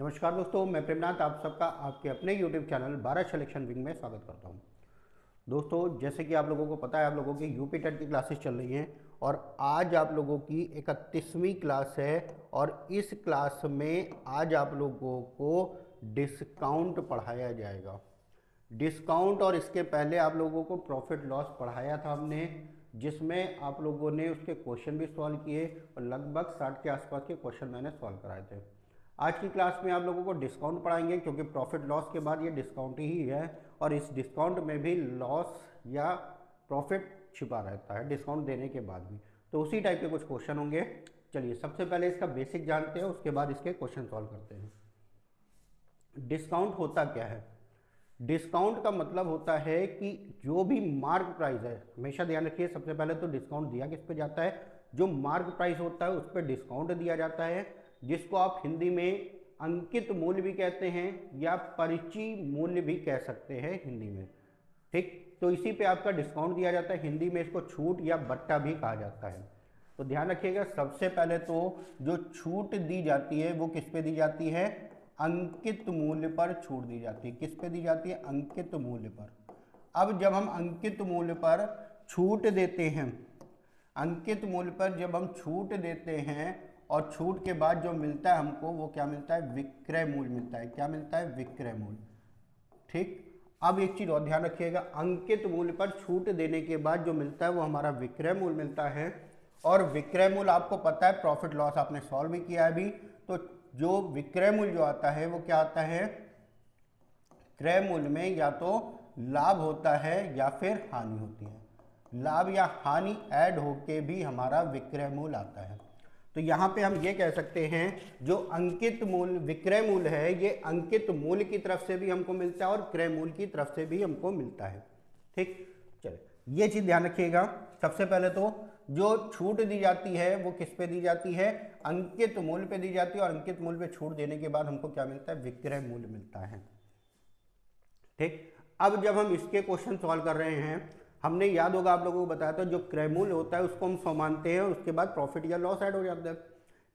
नमस्कार दोस्तों, मैं प्रेमनाथ आप सबका आपके अपने YouTube channel Bharat selection wing में स्वागत करता हूं। दोस्तों, जैसे कि आप लोगों को पता है, आप लोगों की यूपी टेट की क्लासेस चल रही हैं और आज आप लोगों की 31वीं क्लास है और इस क्लास में आज आप लोगों को डिस्काउंट पढ़ाया जाएगा। डिस्काउंट और इसके पहले आप लोगों को प्रॉफिट लॉस पढ़ाया था हमने, जिसमें आप लोगों ने उसके क्वेश्चन भी सॉल्व किए और लगभग 60 के आसपास के क्वेश्चन मैंने सॉल्व कराए थे। आज की क्लास में आप लोगों को डिस्काउंट पढ़ाएंगे क्योंकि प्रॉफिट लॉस के बाद ये डिस्काउंट ही है और इस डिस्काउंट में भी लॉस या प्रॉफिट छिपा रहता है डिस्काउंट देने के बाद भी। तो उसी टाइप के कुछ क्वेश्चन होंगे। चलिए सबसे पहले इसका बेसिक जानते हैं, उसके बाद इसके क्वेश्चन सॉल्व करते हैं। डिस्काउंट होता क्या है? डिस्काउंट का मतलब होता है कि जो भी मार्क प्राइस है, हमेशा ध्यान रखिए, सबसे पहले तो डिस्काउंट दिया किस पे जाता है? जो मार्क प्राइस होता है उस पर डिस्काउंट दिया जाता है, जिसको आप हिंदी में अंकित मूल्य भी कहते हैं या पर्ची मूल्य भी कह सकते हैं हिंदी में। ठीक, तो इसी पे आपका डिस्काउंट दिया जाता है। हिंदी में इसको छूट या बट्टा भी कहा जाता है। तो ध्यान रखिएगा, सबसे पहले तो जो छूट दी जाती है वो किस पे दी जाती है? अंकित मूल्य पर छूट दी जाती है। किस पे दी जाती है? अंकित मूल्य पर। अब जब हम अंकित मूल्य पर छूट देते हैं, अंकित मूल्य पर जब हम छूट देते हैं और छूट के बाद जो मिलता है हमको, वो क्या मिलता है? विक्रय मूल्य मिलता है। क्या मिलता है? विक्रय मूल्य। ठीक, अब एक चीज और ध्यान रखिएगा, अंकित मूल्य पर छूट देने के बाद जो मिलता है वो हमारा विक्रय मूल्य मिलता है। और विक्रय मूल्य आपको पता है, प्रॉफिट लॉस आपने सॉल्व भी किया है अभी, तो जो विक्रय मूल्य जो आता है वो क्या आता है? क्रय मूल्य में या तो लाभ होता है या फिर हानि होती है। लाभ या हानि ऐड होके भी हमारा विक्रय मूल्य आता है। तो यहाँ पे हम ये कह सकते हैं, जो अंकित मूल्य विक्रय मूल्य है, ये अंकित मूल्य की तरफ से भी हमको मिलता है और क्रय मूल्य की तरफ से भी हमको मिलता है। ठीक, चलिए ये चीज ध्यान रखिएगा। सबसे पहले तो जो छूट दी जाती है वो किस पे दी जाती है? अंकित मूल्य पे दी जाती है, और अंकित मूल्य पे छूट देने के बाद हमको क्या मिलता है? विक्रय मूल्य मिलता है। ठीक, अब जब हम इसके क्वेश्चन सॉल्व कर रहे हैं, हमने याद होगा आप लोगों को बताया था, जो क्रय मूल्य होता है उसको हम 100 मानते हैं, उसके बाद प्रॉफिट या लॉस ऐड हो जाता है।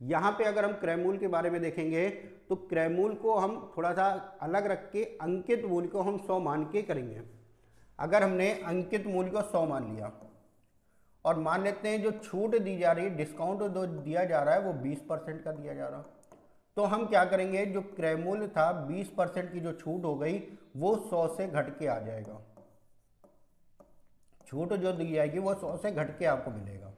यहाँ पे अगर हम क्रय मूल्य के बारे में देखेंगे तो क्रय मूल्य को हम थोड़ा सा अलग रख के अंकित मूल्य को हम 100 मान के करेंगे। अगर हमने अंकित मूल्य को 100 मान लिया और मान लेते हैं जो छूट दी जा रही है, डिस्काउंट जो दिया जा रहा है वो 20% का दिया जा रहा है, तो हम क्या करेंगे? जो क्रय मूल्य था 20% की जो छूट हो गई वो 100 से घट के आ जाएगा। छूट जो दी जाएगी वो 100 से घट के आपको मिलेगा।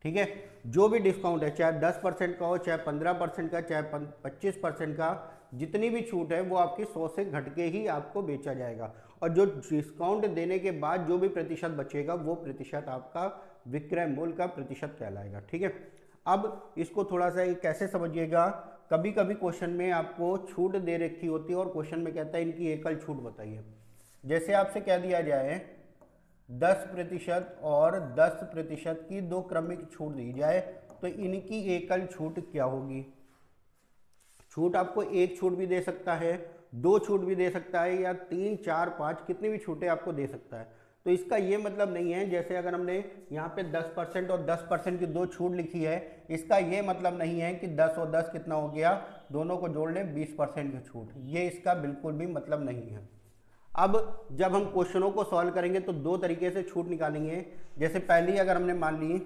ठीक है, जो भी डिस्काउंट है, चाहे 10% का हो, चाहे 15% का, चाहे 25% का, जितनी भी छूट है वो आपकी 100 से घट के ही आपको बेचा जाएगा। और जो डिस्काउंट देने के बाद जो भी प्रतिशत बचेगा वो प्रतिशत आपका विक्रय मूल्य का प्रतिशत कहलाएगा। ठीक है, अब इसको थोड़ा सा कैसे समझिएगा। कभी कभी क्वेश्चन में आपको छूट दे रखी होती है और क्वेश्चन में कहता है इनकी एकल छूट बताइए। जैसे आपसे कह दिया जाए 10% और 10% की दो क्रमिक छूट दी जाए, तो इनकी एकल छूट क्या होगी? छूट आपको एक छूट भी दे सकता है, दो छूट भी दे सकता है, या 3, 4, 5 कितनी भी छूटें आपको दे सकता है। तो इसका ये मतलब नहीं है, जैसे अगर हमने यहाँ पे 10% और 10% की दो छूट लिखी है, इसका ये मतलब नहीं है कि 10 और 10 कितना हो गया, दोनों को जोड़ ले 20% की छूट। ये इसका बिल्कुल भी मतलब नहीं है। अब जब हम क्वेश्चनों को सॉल्व करेंगे तो दो तरीके से छूट निकालेंगे। जैसे पहली अगर हमने मान ली,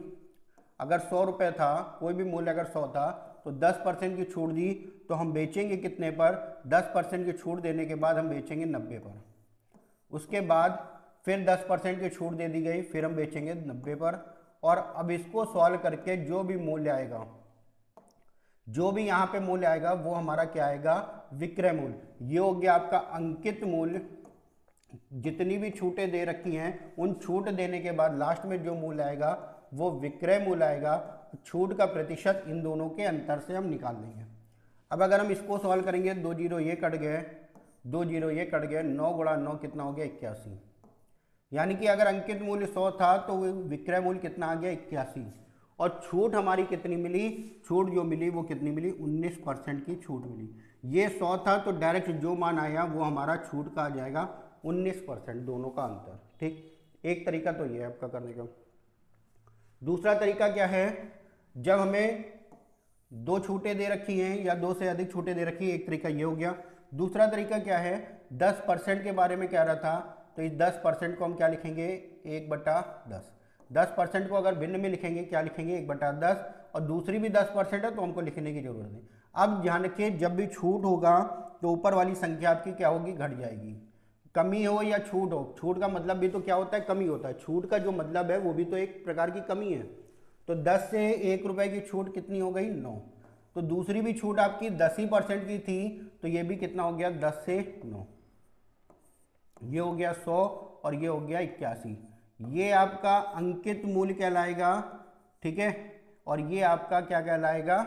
अगर 100 रुपये था, कोई भी मूल्य अगर 100 था, तो 10% की छूट दी तो हम बेचेंगे कितने पर? 10% की छूट देने के बाद हम बेचेंगे 90 पर। उसके बाद फिर 10% की छूट दे दी गई, फिर हम बेचेंगे 90 पर। और अब इसको सॉल्व करके जो भी मूल्य आएगा, जो भी यहाँ पे मूल्य आएगा वो हमारा क्या आएगा? विक्रय मूल्य। ये हो गया आपका अंकित मूल्य। जितनी भी छूटें दे रखी हैं उन छूट देने के बाद लास्ट में जो मूल्य आएगा वो विक्रय मूल्य आएगा। छूट का प्रतिशत इन दोनों के अंतर से हम निकाल लेंगे। अब अगर हम इसको सॉल्व करेंगे, 2 जीरो ये कट गए, 2 जीरो ये कट गए, 9 गुणा 9 कितना हो गया? 81। यानी कि अगर अंकित मूल्य 100 था तो विक्रय मूल्य कितना आ गया? 81। और छूट हमारी कितनी मिली? छूट जो मिली वो कितनी मिली? 19% की छूट मिली। ये 100 था तो डायरेक्ट जो मान आया वो हमारा छूट का आ जाएगा 19%, दोनों का अंतर। ठीक, एक तरीका तो ये है आपका करने का। दूसरा तरीका क्या है? जब हमें दो छूटें दे रखी हैं या दो से अधिक छूटें दे रखी है, एक तरीका ये हो गया। दूसरा तरीका क्या है, 10% के बारे में कह रहा था, तो इस 10% को हम क्या लिखेंगे, 1/10। 10% को अगर भिन्न में लिखेंगे क्या लिखेंगे, 1/10, और दूसरी भी 10% है तो हमको लिखने की जरूरत नहीं। अब ध्यान रखिए, जब भी छूट होगा तो ऊपर वाली संख्या आपकी क्या होगी, घट जाएगी। कमी हो या छूट हो, छूट का मतलब भी तो क्या होता है, कमी होता है। छूट का जो मतलब है वो भी तो एक प्रकार की कमी है। तो 10 से 1 रुपए की छूट कितनी हो गई, 9। तो दूसरी भी छूट आपकी 10% की थी, तो ये भी कितना हो गया, 10 से 9, ये हो गया 100 और ये हो गया 81। ये आपका अंकित मूल्य कहलाएगा, ठीक है। और ये आपका क्या कहलाएगा,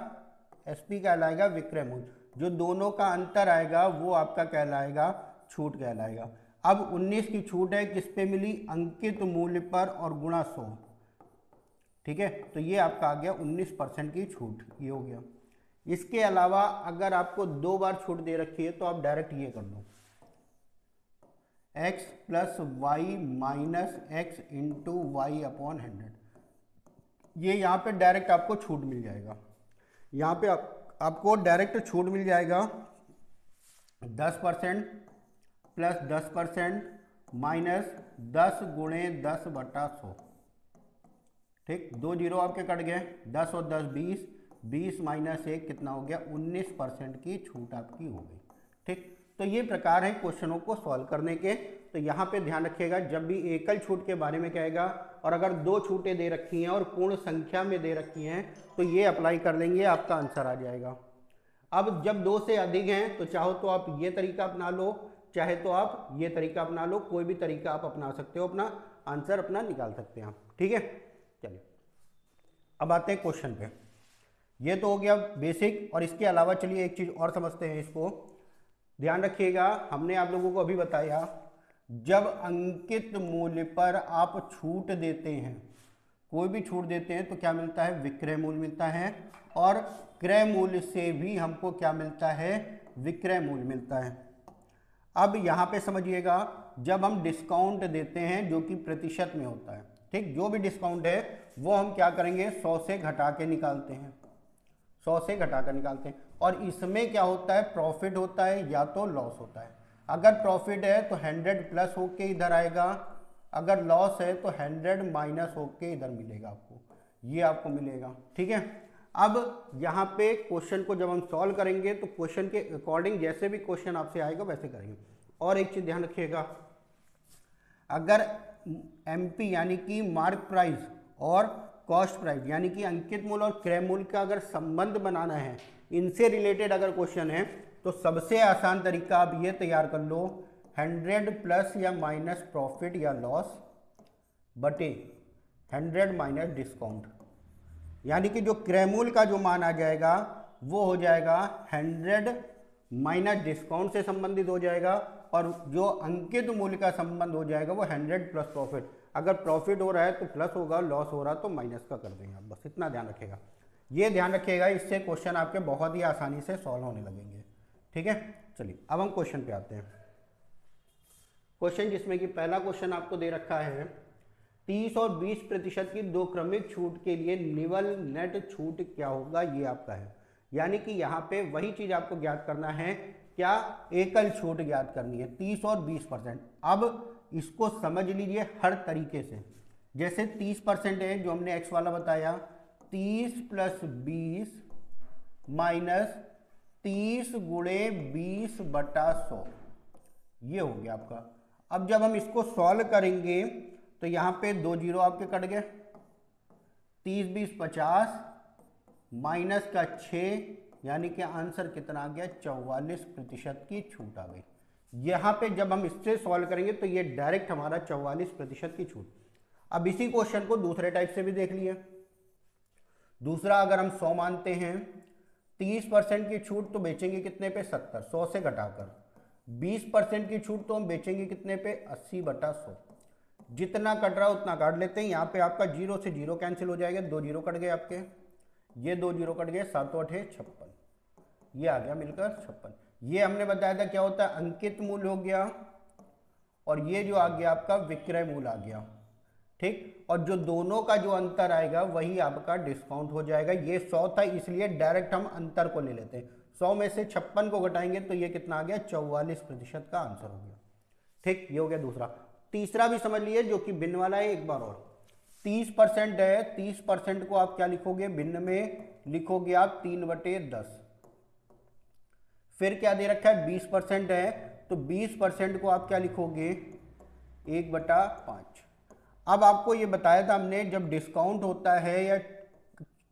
एसपी कहलाएगा, विक्रय मूल्य। जो दोनों का अंतर आएगा वो आपका कहलाएगा छूट कहलाएगा। अब 19 की छूट है, किस पे मिली, अंकित मूल्य पर और गुणा 100, ठीक है। तो ये आपका आ गया 19% की छूट, ये हो गया। इसके अलावा अगर आपको 2 बार छूट दे रखी है तो आप डायरेक्ट ये कर लो, x plus y minus x into y upon 100। ये यहाँ पे डायरेक्ट आपको छूट मिल जाएगा। यहाँ पे आपको डायरेक्ट छूट मिल जाएगा 10% प्लस 10% माइनस 10 गुणे 10/100, ठीक। 2 जीरो आपके कट गए, 10 और 10 20, 20 माइनस 1 कितना हो गया, 19% की छूट आपकी हो गई, ठीक। तो ये प्रकार है क्वेश्चनों को सॉल्व करने के। तो यहाँ पे ध्यान रखिएगा, जब भी एकल छूट के बारे में कहेगा और अगर 2 छूटें दे रखी हैं और पूर्ण संख्या में दे रखी हैं तो ये अप्लाई कर लेंगे, आपका आंसर आ जाएगा। अब जब 2 से अधिक हैं तो चाहो तो आप ये तरीका अपना लो, चाहे तो आप ये तरीका अपना लो, कोई भी तरीका आप अपना सकते हो, अपना आंसर अपना निकाल सकते हैं आप, ठीक है। चलिए अब आते हैं क्वेश्चन पे। ये तो हो गया बेसिक, और इसके अलावा चलिए एक चीज़ और समझते हैं इसको। ध्यान रखिएगा, हमने आप लोगों को अभी बताया, जब अंकित मूल्य पर आप छूट देते हैं, कोई भी छूट देते हैं तो क्या मिलता है, विक्रय मूल्य मिलता है, और क्रय मूल्य से भी हमको क्या मिलता है, विक्रय मूल्य मिलता है। अब यहाँ पे समझिएगा, जब हम डिस्काउंट देते हैं जो कि प्रतिशत में होता है, ठीक, जो भी डिस्काउंट है वो हम क्या करेंगे, 100 से घटा के निकालते हैं, 100 से घटा कर निकालते हैं। और इसमें क्या होता है, प्रॉफिट होता है या तो लॉस होता है। अगर प्रॉफिट है तो 100 प्लस होके इधर आएगा, अगर लॉस है तो 100 माइनस होके इधर मिलेगा आपको, ये आपको मिलेगा, ठीक है। अब यहाँ पे क्वेश्चन को जब हम सॉल्व करेंगे तो क्वेश्चन के अकॉर्डिंग जैसे भी क्वेश्चन आपसे आएगा वैसे करेंगे। और एक चीज़ ध्यान रखिएगा, अगर एमपी यानी कि मार्क प्राइस और कॉस्ट प्राइस यानी कि अंकित मूल्य और क्रय मूल्य का अगर संबंध बनाना है, इनसे रिलेटेड अगर क्वेश्चन है, तो सबसे आसान तरीका आप ये तैयार कर लो, 100 प्लस या माइनस प्रॉफिट या लॉस बटे 100 माइनस डिस्काउंट, यानी कि जो क्रय मूल्य का जो मान आ जाएगा वो हो जाएगा 100 माइनस डिस्काउंट से संबंधित हो जाएगा, और जो अंकित मूल्य का संबंध हो जाएगा वो 100 प्लस प्रॉफिट। अगर प्रॉफिट हो रहा है तो प्लस होगा, लॉस हो रहा है तो माइनस का कर देंगे आप, बस इतना ध्यान रखिएगा। ये ध्यान रखिएगा, इससे क्वेश्चन आपके बहुत ही आसानी से सॉल्व होने लगेंगे, ठीक है। चलिए अब हम क्वेश्चन पे आते हैं। क्वेश्चन जिसमें कि पहला क्वेश्चन आपको दे रखा है, 30 और 20% की 2 क्रमिक छूट के लिए निवल नेट छूट क्या होगा, ये आपका है। यानी कि यहाँ पे वही चीज आपको ज्ञात करना है, क्या, एकल छूट ज्ञात करनी है, 30 और 20%। अब इसको समझ लीजिए हर तरीके से, जैसे 30% है जो हमने एक्स वाला बताया, 30 प्लस 20 माइनस 30 गुणे 20/100, ये हो गया आपका। अब जब हम इसको सॉल्व करेंगे तो यहाँ पे 2 जीरो आपके कट गए, 30 20 50 माइनस का 6, यानी कि आंसर कितना आ गया, 44% की छूट आ गई। यहाँ पे जब हम इससे सॉल्व करेंगे तो ये डायरेक्ट हमारा 44% की छूट। अब इसी क्वेश्चन को दूसरे टाइप से भी देख लिए। दूसरा, अगर हम 100 मानते हैं, 30% की छूट तो बेचेंगे कितने पे, 70, 100 से घटाकर। 20% की छूट तो हम बेचेंगे कितने पे, 80/100। जितना कट रहा है उतना काट लेते हैं। यहाँ पे आपका 0 से 0 कैंसिल हो जाएगा, 2 जीरो कट गए आपके, ये 2 जीरो कट गए, 7 8 56, ये आ गया मिलकर 56। ये हमने बताया था क्या होता है, अंकित मूल्य हो गया, और ये जो आ गया आपका विक्रय मूल्य आ गया। ठीक, और जो दोनों का जो अंतर आएगा वही आपका डिस्काउंट हो जाएगा। ये 100 था इसलिए डायरेक्ट हम अंतर को ले लेते हैं। 100 में से 56 को घटाएंगे तो ये कितना आ गया, 44% का आंसर हो गया। ठीक, ये हो गया दूसरा। तीसरा भी समझ लिए जो कि भिन्न वाला है, एक बार और। 30% है, 30% को आप क्या लिखोगे, भिन्न में लिखोगे आप 3/10। फिर क्या दे रखा है, 20% है, तो 20% को आप क्या लिखोगे, 1/5। अब आपको ये बताया था हमने, जब डिस्काउंट होता है या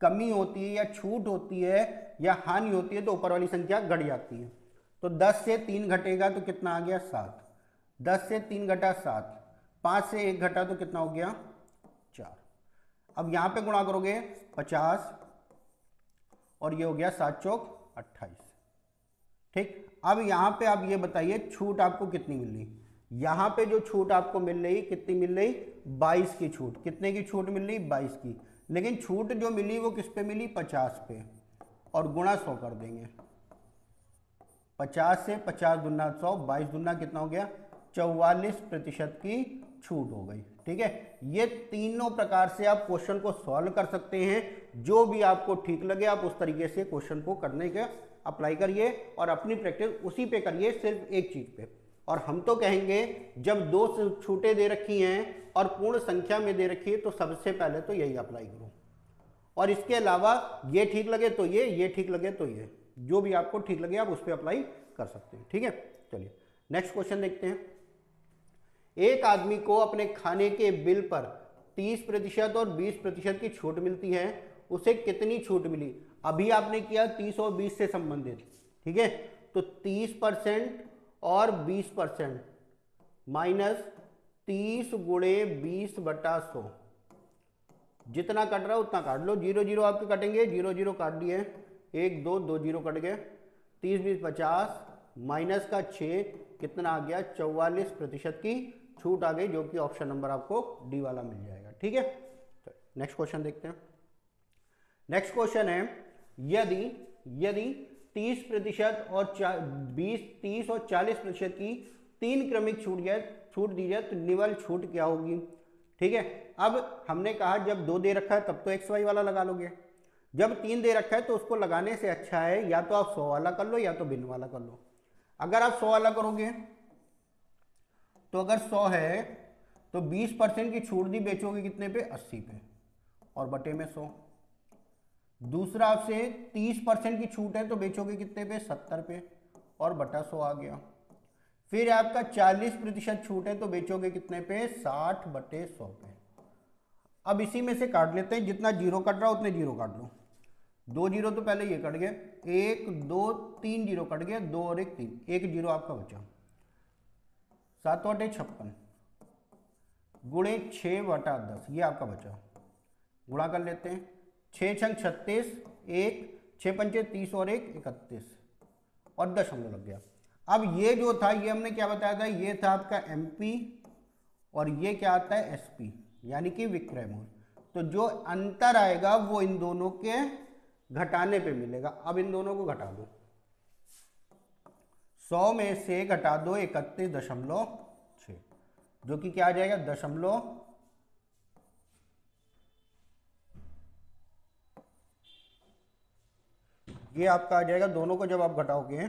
कमी होती है या छूट होती है या हानि होती है तो ऊपर वाली संख्या घट जाती है। तो 10 से 3 घटेगा तो कितना आ गया, 7। 10 से 3 घटा 7, 5 से 1 घटा तो कितना हो गया, 4। अब यहाँ पे गुणा करोगे 50 और ये हो गया 7 चौक 28। ठीक, अब यहाँ पे आप ये बताइए छूट आपको कितनी मिल रही। यहाँ पे जो छूट आपको मिल रही कितनी मिल रही, 22 की छूट। कितने की छूट मिल रही, 22 की। लेकिन छूट जो मिली वो किस पे मिली, 50 पे, और गुणा 100 कर देंगे। 50 से 50 दूना 100, 22 दूना कितना हो गया, 44% की छूट हो गई। ठीक है, ये तीनों प्रकार से आप क्वेश्चन को सॉल्व कर सकते हैं। जो भी आपको ठीक लगे आप उस तरीके से क्वेश्चन को करने के अप्लाई करिए और अपनी प्रैक्टिस उसी पे करिए, सिर्फ एक चीज पे। और हम तो कहेंगे जब 2 छूटें दे रखी हैं और पूर्ण संख्या में दे रखी है तो सबसे पहले तो यही अप्लाई करो, और इसके अलावा ये ठीक लगे तो ये ठीक लगे तो ये, जो भी आपको ठीक लगे आप उस पर अप्लाई कर सकते हैं। ठीक है, चलिए नेक्स्ट क्वेश्चन देखते हैं। एक आदमी को अपने खाने के बिल पर 30% और 20% की छूट मिलती है, उसे कितनी छूट मिली। अभी आपने किया 30 और 20 से संबंधित। ठीक है, तो 30% और 20% माइनस 30 गुणे 20/100, जितना कट रहा है उतना काट लो। 0 0 आपके कटेंगे, 0 0 काट दिए, 1 2 2 0 कट गए। 30 20 50 माइनस का 6 कितना आ गया, 44% की छूट आ गई, जो कि ऑप्शन नंबर आपको डी वाला मिल जाएगा। ठीक है, नेक्स्ट क्वेश्चन देखते हैं। नेक्स्ट क्वेश्चन है, यदि 30% और 30 और 40% की 3 क्रमिक छूट दी जाए तो निवल छूट क्या होगी। ठीक है, अब हमने कहा जब 2 दे रखा है तब तो XY वाला लगा लोगे, जब 3 दे रखा है तो उसको लगाने से अच्छा है या तो आप 100 वाला कर लो या तो भिन्न वाला कर लो। अगर आप 100 वाला करोगे तो अगर 100 है तो 20% की छूट दी, बेचोगे कितने पे, 80 पे, और बटे में 100। दूसरा आपसे 30% की छूट है तो बेचोगे कितने पे, 70 पे, और बटा 100 आ गया। फिर आपका 40% छूट है तो बेचोगे कितने पे, 60 बटे 100 पे। अब इसी में से काट लेते हैं, जितना जीरो कट रहा उतने जीरो काट लो। 2 जीरो तो पहले ये कट गए, 1 2 3 जीरो कट गए, 2 और 1 3, 1 जीरो आपका बचा। 7 बटे 56 गुणे 6/10, ये आपका बचा। गुणा कर लेते हैं, 6 छंग 36, 1 6 पंचे 30 और 1 31, और दशमलव लग गया। अब ये जो था ये हमने क्या बताया था, ये था आपका MP और ये क्या आता है, SP, यानी कि विक्रय मूल्य। तो जो अंतर आएगा वो इन दोनों के घटाने पे मिलेगा। अब इन दोनों को घटा दो, 100 में से घटा दो 31.6, जो कि क्या आ जाएगा, दशमलव, ये आपका आ जाएगा। दोनों को जब आप घटाओगे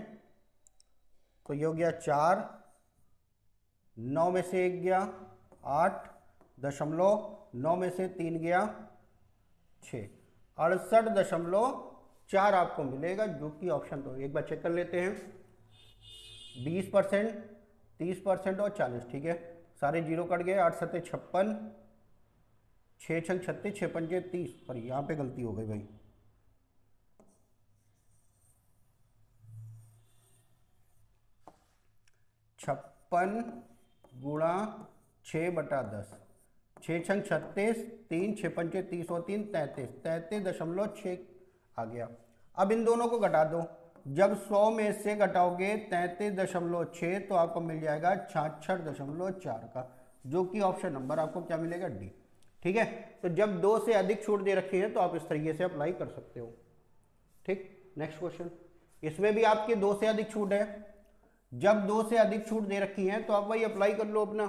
तो ये हो गया 4, 9 में से 1 गया 8, दशमलव 9 में से 3 गया 6, 68.4 आपको मिलेगा, जो कि ऑप्शन। तो एक बार चेक कर लेते हैं, 20%, 30% और 40। ठीक है, सारे जीरो कट गए, 8 7 56, 6 छंग 36, 6 पंजे 30, पर यहाँ पे गलती हो गई भाई, 56 गुणा 6/10, 6 छंग 36, 3 6 पंचे 30 और 3 33, 33.6 आ गया। अब इन दोनों को घटा दो, जब 100 में से घटाओगे 33.6 तो आपको मिल जाएगा 66.4 का, जो कि ऑप्शन नंबर आपको क्या मिलेगा, डी। ठीक है, तो जब 2 से अधिक छूट दे रखी है तो आप इस तरीके से अप्लाई कर सकते हो। ठीक, नेक्स्ट क्वेश्चन, इसमें भी आपके 2 से अधिक छूट है। जब 2 से अधिक छूट दे रखी है तो आप वही अप्लाई कर लो अपना,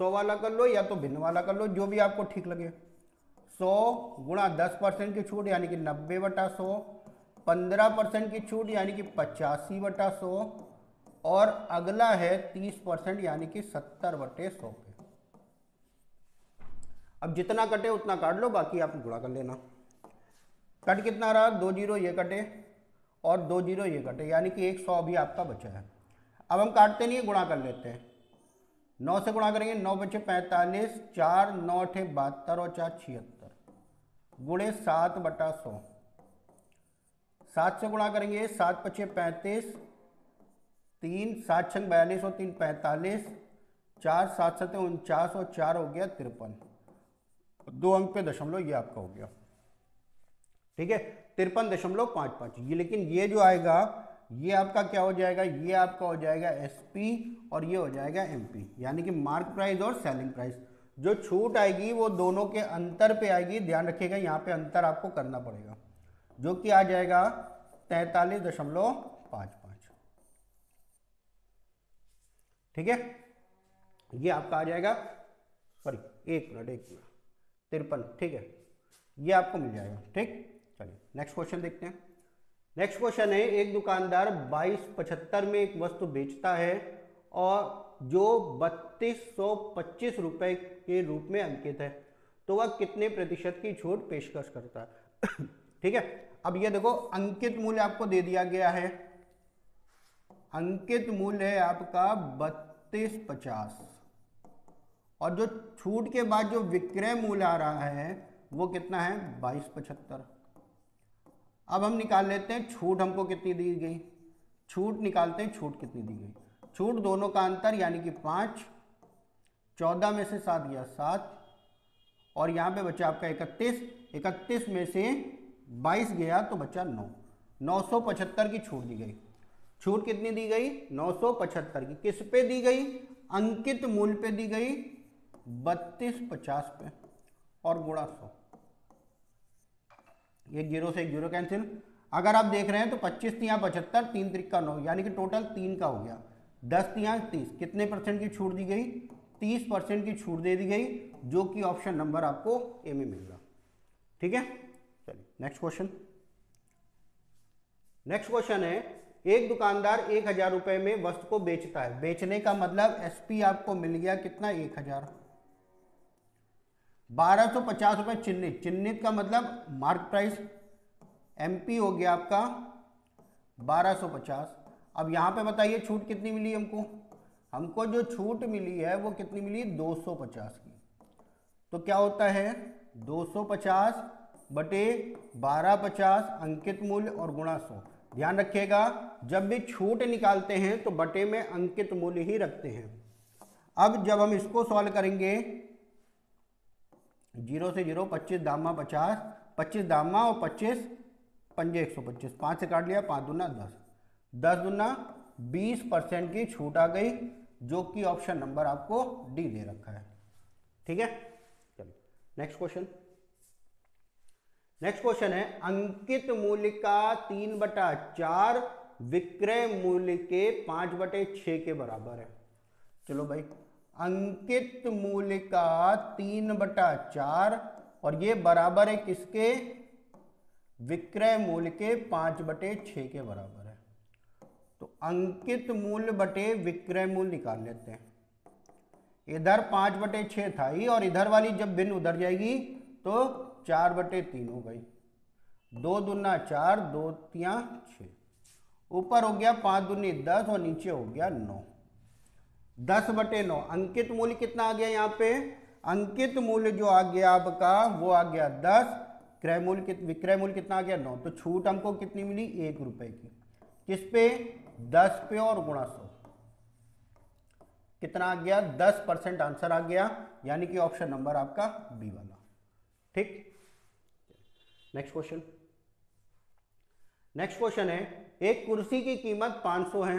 100 वाला कर लो या तो भिन्न वाला कर लो, जो भी आपको ठीक लगे। 100 गुणा 10% की छूट यानी कि 90/100, 15% की छूट यानी कि 85/100, और अगला है 30% यानी कि 70/100 पे। अब जितना कटे उतना काट लो, बाकी आप गुणा कर लेना। कट कितना रहा, 2 जीरो ये कटे और 2 जीरो ये कटे, यानी कि 100 अभी आपका बचा है। अब हम काटते नहीं है, गुणा कर लेते हैं। 9 से गुणा करेंगे, 9 बचे 45, 4 9 8 72 और 4 76, गुणे 7/100। 7 से गुणा करेंगे, 7 बचे 35, 3 7 6 42 और 3 45, 4 7 7 49 और 4 हो गया 53। 2 अंक पे दशमलव ये आपका हो गया, ठीक है, 53.55 ये। लेकिन ये जो आएगा ये आपका क्या हो जाएगा, ये आपका हो जाएगा एसपी और ये हो जाएगा एमपी, यानी कि मार्क प्राइस और सेलिंग प्राइस। जो छूट आएगी वो दोनों के अंतर पे आएगी, ध्यान रखिएगा यहाँ पे अंतर आपको करना पड़ेगा, जो कि आ जाएगा 43.55, ठीक है। ये आपका आ जाएगा, सॉरी 1 मिनट 53, ठीक है, ये आपको मिल जाएगा, ठीक। चलिए नेक्स्ट क्वेश्चन देखते हैं। नेक्स्ट क्वेश्चन है, एक दुकानदार 22.75 में एक वस्तु बेचता है और जो 3225 रुपए के रूप में अंकित है, तो वह कितने प्रतिशत की छूट पेशकश करता है। ठीक है, अब ये देखो अंकित मूल्य आपको दे दिया गया है, अंकित मूल्य है आपका 3250, और जो छूट के बाद जो विक्रय मूल्य आ रहा है वो कितना है 2275। अब हम निकाल लेते हैं छूट हमको कितनी दी गई, छूट निकालते हैं छूट कितनी दी गई। छूट दोनों का अंतर यानी कि 5, 14 में से 7 गया 7, और यहाँ पे बचा आपका 31, 31 में से 22 गया तो बचा 9, 975 की छूट दी गई। छूट कितनी दी गई 975 की, किस पे दी गई, अंकित मूल्य पे दी गई 3250 पे, और गुणा 100। एक जीरो से एक जीरो कैंसिल। अगर आप देख रहे हैं तो 25 तिया 75, 3 त्रिका 9, यानी कि टोटल 3 का हो गया। 10 तिया 30, कितने परसेंट की छूट दी गई, 30% की छूट दे दी गई, जो कि ऑप्शन नंबर आपको ए में मिलेगा, ठीक है। चलिए नेक्स्ट क्वेश्चन। नेक्स्ट क्वेश्चन है, एक दुकानदार 1000 रुपए में वस्तु को बेचता है, बेचने का मतलब एसपी आपको मिल गया कितना 1000, 1250 रुपए चिन्हित, चिन्हित का मतलब मार्क प्राइस, एमपी हो गया आपका 1250। अब यहां पे बताइए छूट कितनी मिली हमको, हमको जो छूट मिली है वो कितनी मिली 250 की। तो क्या होता है 250 बटे 1250 अंकित मूल्य और गुणा 100। ध्यान रखिएगा जब भी छूट निकालते हैं तो बटे में अंकित मूल्य ही रखते हैं। अब जब हम इसको सॉल्व करेंगे, 0 से 0, 25 दामा 50, 25 दामा और 25 पंजे 125, 5 से काट लिया, 5 दूना 10, 10 दूना 20% की छूट आ गई, जो कि ऑप्शन नंबर आपको डी दे रखा है, ठीक है। चलिए नेक्स्ट क्वेश्चन। नेक्स्ट क्वेश्चन है, अंकित मूल्य का 3/4 विक्रय मूल्य के 5/6 के बराबर है। चलो भाई, अंकित मूल्य का 3/4 और ये बराबर है किसके, विक्रय मूल्य के 5/6 के बराबर है। तो अंकित मूल्य बटे विक्रय मूल्य निकाल लेते हैं। इधर 5/6 था ही, और इधर वाली जब भिन्न उधर जाएगी तो 4/3 हो गई, 2 दूना 4, 2 तिया 6, ऊपर हो गया 5 दूनी 10 और नीचे हो गया 9, 10/9। अंकित मूल्य कितना आ गया यहाँ पे, अंकित मूल्य जो आ गया आपका वो आ गया 10, क्रय मूल्य विक्रय मूल्य कितना आ गया 9। तो छूट हमको कितनी मिली 1 रुपए की, किस पे 10 पे, और गुणा 100 कितना आ गया 10% आंसर आ गया, यानी कि ऑप्शन नंबर आपका बी वाला, ठीक। Next question. नेक्स्ट क्वेश्चन है, एक कुर्सी की कीमत 500 है,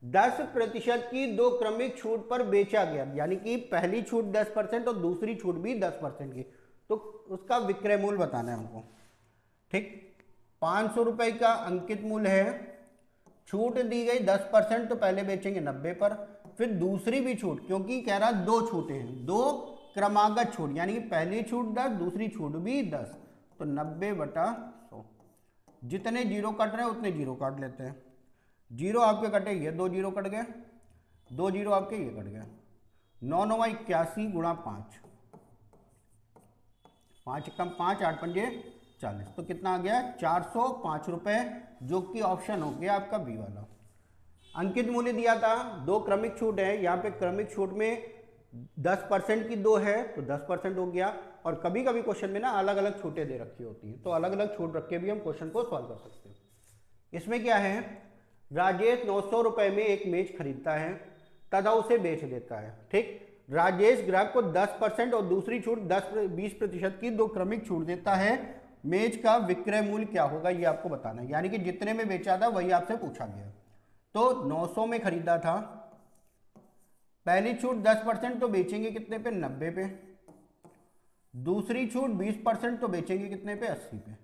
10% की 2 क्रमिक छूट पर बेचा गया, यानी कि पहली छूट 10% और दूसरी छूट भी 10% की, तो उसका विक्रय मूल्य बताना है हमको, ठीक। 500 रुपए का अंकित मूल्य है, छूट दी गई 10%, तो पहले बेचेंगे 90 पर, फिर दूसरी भी छूट, क्योंकि कह रहा 2 छूटें हैं, 2 क्रमागत छूट, यानी कि पहली छूट 10, दूसरी छूट भी 10, तो 90/100। जितने जीरो कट रहे हैं उतने जीरो काट लेते हैं। जीरो आपके कटे, ये 2 जीरो कट गए, 2 जीरो आपके ये कट गए। 9 9 81 गुणा 5, 5 कम 5, 8 पंजे 40, तो कितना आ गया 405 रुपये, जो कि ऑप्शन हो गया आपका बी वाला। अंकित मूल्य दिया था, 2 क्रमिक छूट है, यहाँ पे क्रमिक छूट में 10% की 2 है तो 10% हो गया। और कभी कभी क्वेश्चन में ना अलग अलग छूटें दे रखी होती हैं, तो अलग अलग छूट रख के भी हम क्वेश्चन को सॉल्व कर सकते हैं। इसमें क्या है, राजेश 900 रुपये में एक मेज खरीदता है तथा उसे बेच देता है। ठीक, राजेश ग्राहक को 10% और दूसरी छूट 20% की 2 क्रमिक छूट देता है। मेज का विक्रय मूल्य क्या होगा ये आपको बताना है, यानी कि जितने में बेचा था वही आपसे पूछा गया। तो 900 में खरीदा था, पहली छूट 10% तो बेचेंगे कितने पे, 90 पे। दूसरी छूट 20% तो बेचेंगे कितने पे, 80 पे,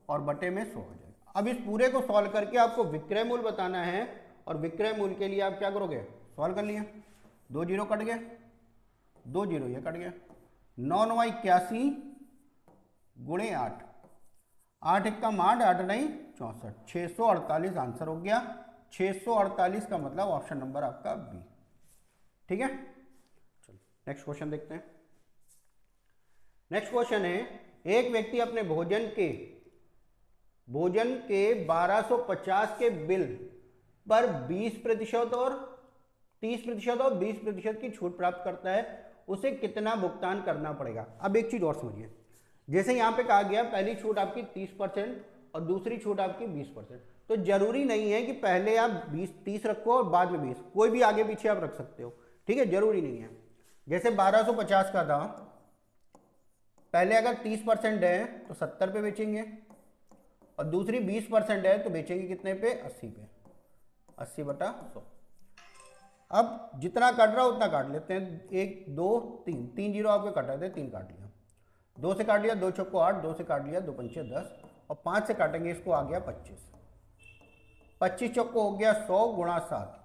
और बटे में 100 हो जाएगा। अब इस पूरे को सॉल्व करके आपको विक्रय मूल्य बताना है, और विक्रय मूल्य के लिए आप क्या करोगे, सॉल्व कर लिए, 2 जीरो कट गए, 2 जीरो ये कट गया, 9 9 81 गुणे 8, 8 1 8, 8 नहीं 64, 648 आंसर हो गया। 648 का मतलब ऑप्शन नंबर आपका बी। ठीक है, चलो नेक्स्ट क्वेश्चन देखते हैं। नेक्स्ट क्वेश्चन है, एक व्यक्ति अपने भोजन के 1250 के बिल पर 20% और 30% और 20% की छूट प्राप्त करता है, उसे कितना भुगतान करना पड़ेगा। अब एक चीज और समझिए, जैसे यहाँ पे कहा गया पहली छूट आपकी 30% और दूसरी छूट आपकी 20%, तो जरूरी नहीं है कि पहले आप 30 रखो और बाद में 20, कोई भी आगे पीछे आप रख सकते हो। ठीक है, जरूरी नहीं है। जैसे 1250 का था, पहले अगर 30% है तो 70 पे बेचेंगे, और दूसरी 20% है तो बेचेंगे कितने पे, 80 पे, 80/100। अब जितना कट रहा उतना काट लेते हैं, 1 2 3, 3 जीरो आपके कट रहे थे, 3 काट लिया, 2 से काट लिया, 2 चौको 8, 2 से काट लिया, 2 पंचे 10, और 5 से काटेंगे इसको, आ गया 25, 25 चौको हो गया 100 गुणा 7,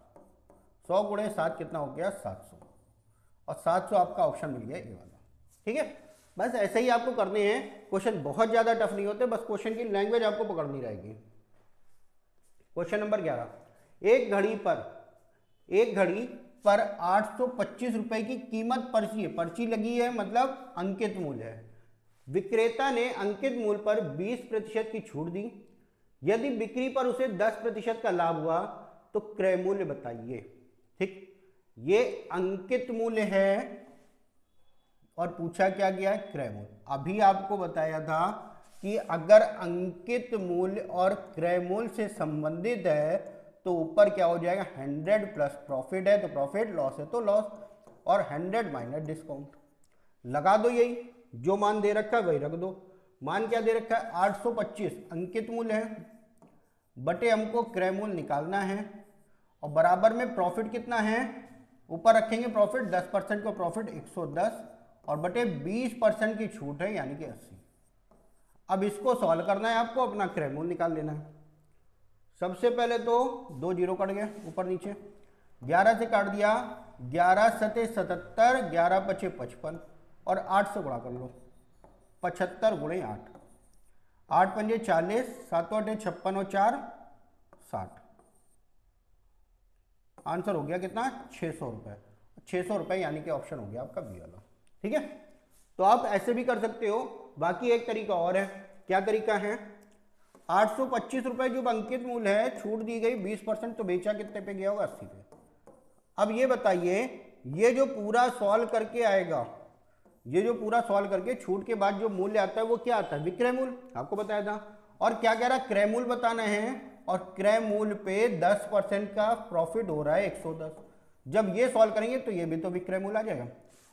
100 गुणे 7 कितना हो गया 700, और 700 आपका ऑप्शन मिल गया ए वाला। ठीक है, बस ऐसे ही आपको करने हैं, क्वेश्चन बहुत ज़्यादा टफ नहीं होते, बस क्वेश्चन की लैंग्वेज आपको पकड़नी रहेगी। क्वेश्चन नंबर 11, एक घड़ी पर 825 रुपए की कीमत पर्ची है, पर्ची लगी है मतलब अंकित मूल्य है। विक्रेता ने अंकित मूल्य पर 20% की छूट दी, यदि बिक्री पर उसे 10% का लाभ हुआ तो क्रय मूल्य बताइए। ठीक, ये अंकित मूल्य है और पूछा क्या गया, क्रय मूल्य। अभी आपको बताया था कि अगर अंकित मूल्य और क्रय मूल्य से संबंधित है तो ऊपर क्या हो जाएगा, 100 प्लस प्रॉफिट है तो प्रॉफिट, लॉस है तो लॉस, और 100 माइनस डिस्काउंट लगा दो, यही जो मान दे रखा है वही रख दो। मान क्या दे रखा है, 825 अंकित मूल्य है, बटे हमको क्रय मूल्य निकालना है, और बराबर में प्रॉफिट कितना है, ऊपर रखेंगे प्रॉफिट 10% का प्रॉफिट 110, और बटे 20% की छूट है यानी कि 80। अब इसको सॉल्व करना है आपको, अपना क्रय मूल्य निकाल लेना है। सबसे पहले तो 2 जीरो कट गए ऊपर नीचे, 11 से काट दिया, 11 सते 77, 11 पचे 55, और 8 से गुणा कर लो, 75 गुणे 8, 8 पंजे 40, 7 8 56 और 4 60, आंसर हो गया कितना, 600 रुपये। 600 रुपये यानी कि ऑप्शन हो गया आपका बी वाला। ठीक है, तो आप ऐसे भी कर सकते हो। बाकी एक तरीका और है, क्या तरीका है, 825 रुपये जो अंकित मूल्य है, छूट दी गई 20%, तो बेचा कितने पे गया होगा, 80 पे। अब ये बताइए, ये जो पूरा सॉल्व करके आएगा, ये जो पूरा सॉल्व करके छूट के बाद जो मूल्य आता है वो क्या आता है, विक्रय मूल्य, आपको बताया था। और क्या कह रहा है, क्रय मूल्य बताना है, और क्रय मूल्य पे 10% का प्रॉफिट हो रहा है 110। जब ये सॉल्व करेंगे तो ये भी तो विक्रय मूल्य आ जाएगा,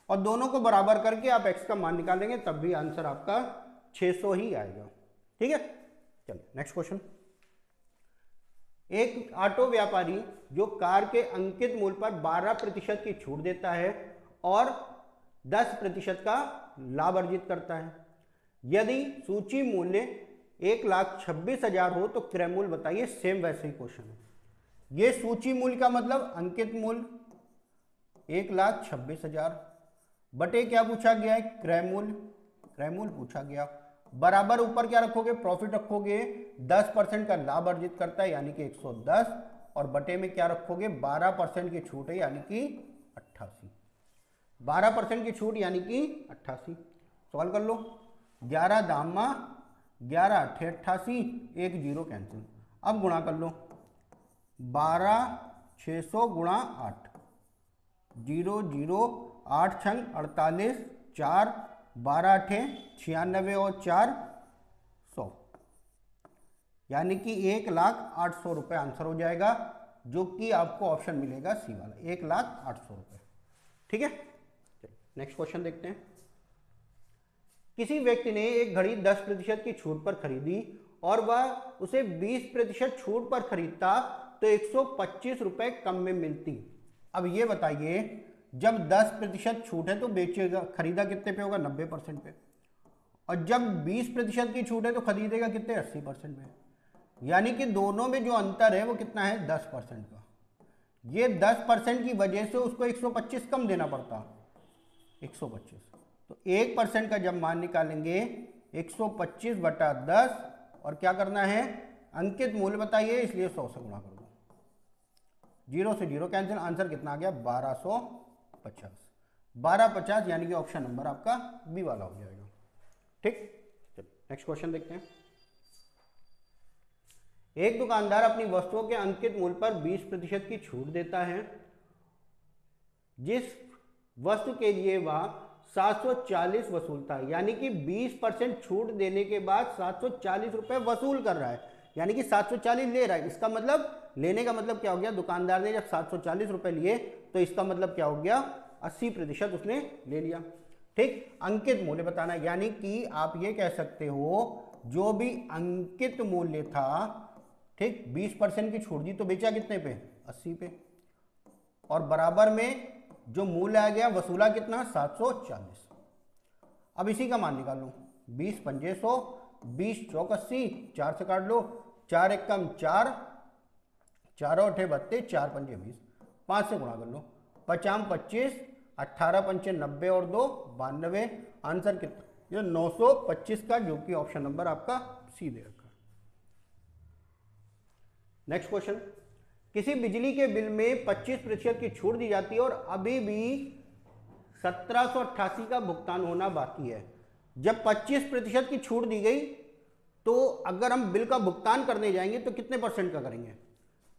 और दोनों को बराबर करके आप x का मान निकालेंगे, तब भी आंसर आपका 600 ही आएगा। ठीक है, चलिए नेक्स्ट क्वेश्चन। एक ऑटो व्यापारी जो कार के अंकित मूल्य पर 12% की छूट देता है और 10% का लाभ अर्जित करता है, यदि सूची मूल्य 1,26,000 हो तो क्रय मूल्य बताइए। सेम वैसे ही क्वेश्चन है, ये सूची मूल्य का मतलब अंकित मूल्य, 1,26,000 बटे क्या पूछा गया है, क्रय मूल्य पूछा गया, बराबर ऊपर क्या रखोगे, प्रॉफिट रखोगे, 10% का लाभ अर्जित करता है यानी कि 110, और बटे में क्या रखोगे, 12% की छूट है यानी कि 88, 12% की छूट यानी कि 88। सॉल्व कर लो, 11 दामा 11 अट्ठे 88, एक जीरो कैंसिल। अब गुणा कर लो, 12,600 गुणा 8, 0 0 8 छंग 48, 4 12 अठे 96 और 4 100, यानी कि 1,08,000 रुपये आंसर हो जाएगा, जो कि आपको ऑप्शन मिलेगा सी वाला, 1,08,000 रुपये। ठीक है, नेक्स्ट क्वेश्चन देखते हैं। किसी व्यक्ति ने एक घड़ी 10% की छूट पर खरीदी और वह उसे 20% छूट पर खरीदता तो 125 रुपये कम में मिलती। अब ये बताइए, जब 10% छूट है तो बेचेगा, खरीदा कितने पे होगा, 90% पे, और जब 20% की छूट है तो खरीदेगा कितने, 80% पे। यानी कि दोनों में जो अंतर है वो कितना है, 10% का। ये 10% की वजह से उसको 125 कम देना पड़ता, 125। तो 1% का जब मान निकालेंगे 125 बटा 10, और क्या करना है, अंकित मूल्य बताइए, इसलिए 100 से गुणा कर दो, 0 से 0 कैंसिल, आंसर कितना आ गया, 1250, 1250, यानी कि ऑप्शन नंबर आपका बी वाला हो जाएगा। ठीक, चलिए नेक्स्ट क्वेश्चन देखते हैं। एक दुकानदार अपनी वस्तुओं के अंकित मूल्य पर 20% की छूट देता है। जिस वस्तु के लिए वह 740 वसूलता है, यानी कि 20% छूट देने के बाद 740 रुपए वसूल कर रहा है, यानी कि 740 ले रहा है। इसका मतलब, लेने का मतलब क्या हो गया, दुकानदार ने जब 740 रुपए लिए तो इसका मतलब क्या हो गया, 80% उसने ले लिया। ठीक, अंकित मूल्य बताना, यानी कि आप ये कह सकते हो जो भी अंकित मूल्य था, ठीक, 20% की छूट दी तो बेचा कितने पे, 80 पे, और बराबर में जो मूल्य आ गया वसूला कितना, 740। अब इसी का मान निकाल लो, 20 पंजे 100, 20 चौक 80, 4 से काट लो, 4 एकम 4, 4 अठे 32, 4 पंजे 20, 5 से गुणा कर लो, 50 25, 18 पंचे 90 और 2 92, आंसर कितना, ये 925 का, जो कि ऑप्शन नंबर आपका सी दे रखा। नेक्स्ट क्वेश्चन, किसी बिजली के बिल में 25% की छूट दी जाती है और अभी भी 1788 का भुगतान होना बाकी है। जब 25% की छूट दी गई तो अगर हम बिल का भुगतान करने जाएंगे तो कितने परसेंट का करेंगे,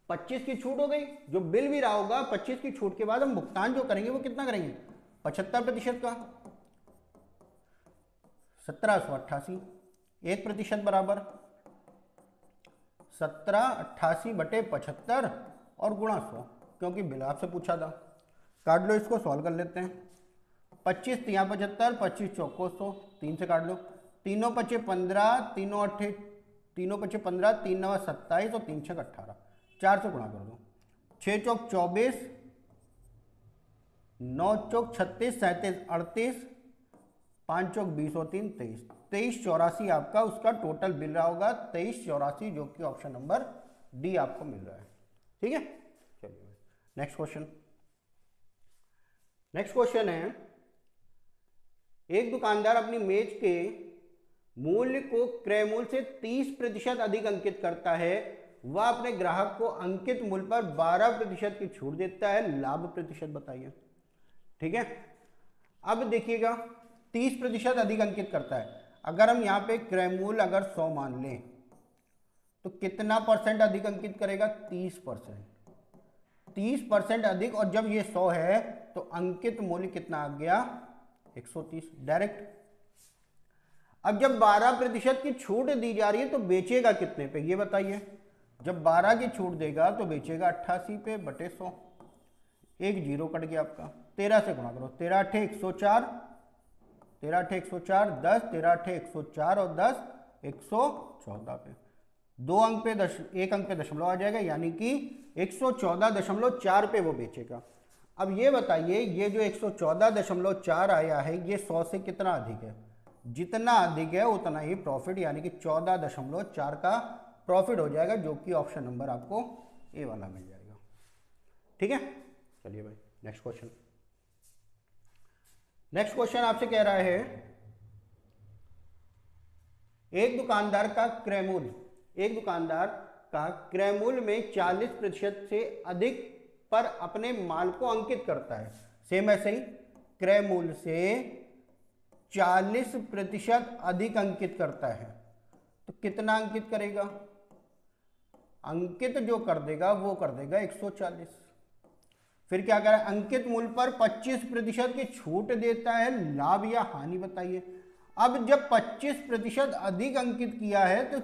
25 की छूट हो गई, जो बिल भी रहा होगा 25 की छूट के बाद हम भुगतान जो करेंगे वो कितना करेंगे, 75% का, 1788, 1% बराबर 1788 बटे 75 और गुणा 100, क्योंकि बिल आपसे पूछा था। काट लो, इसको सॉल्व कर लेते हैं। 25 तिया 75, 25 चौको 100, 3 से काट लो, तीनों पचे 15, तीनों अट्ठे, तीनों पचे 15, 3 नवा 27 और 3 छक 18, 4 से गुणा कर दो, 6 चौक 24, 9 चौक 36, 37 38, 5 चौक 20 और 3 23, 2384 आपका उसका टोटल बिल रहा होगा, 2384, जो कि ऑप्शन नंबर डी आपको मिल रहा है। ठीक है, चलिए नेक्स्ट क्वेश्चन। नेक्स्ट क्वेश्चन है, एक दुकानदार अपनी मेज के मूल्य को क्रय मूल्य से 30% अधिक अंकित करता है। वह अपने ग्राहक को अंकित मूल्य पर 12% की छूट देता है, लाभ प्रतिशत बताइए। ठीक है, अब देखिएगा 30% अधिक अंकित करता है। अगर हम यहाँ पे क्रय मूल्य अगर 100 मान लें तो कितना परसेंट अधिक अंकित करेगा, 30%, 30% अधिक, और जब ये 100 है तो अंकित मूल्य कितना आ गया, 130 डायरेक्ट। अब जब 12% की छूट दी जा रही है तो बेचेगा कितने पे, ये बताइए। जब 12 की छूट देगा तो बेचेगा 88 पे बटे 100, एक जीरो कट गया आपका, 13 से गुणा करो, 13 अठे 104, 13 अठे 104, 10, 13 अठे 104 और 10 114 पे, दो अंक पे एक अंक पे दशमलव आ जाएगा, यानी कि 114.4 पे वो बेचेगा। अब ये बताइए, ये जो 114.4 आया है ये 100 से कितना अधिक है, जितना अधिक है उतना ही प्रॉफिट, यानी कि 14.4 का प्रॉफिट हो जाएगा, जो कि ऑप्शन नंबर आपको ए वाला मिल जाएगा। ठीक है, चलिए भाई नेक्स्ट क्वेश्चन। नेक्स्ट क्वेश्चन आपसे कह रहा है एक दुकानदार का क्रय मूल्य में 40% से अधिक पर अपने माल को अंकित करता है। सेम ऐसे ही क्रय मूल्य से 40% अधिक अंकित करता है तो कितना अंकित करेगा? अंकित जो कर देगा वो कर देगा 140। फिर क्या करें? अंकित मूल्य पर 25% की छूट देता है, लाभ या हानि बताइए। अब जब 25% अधिक अंकित किया है तो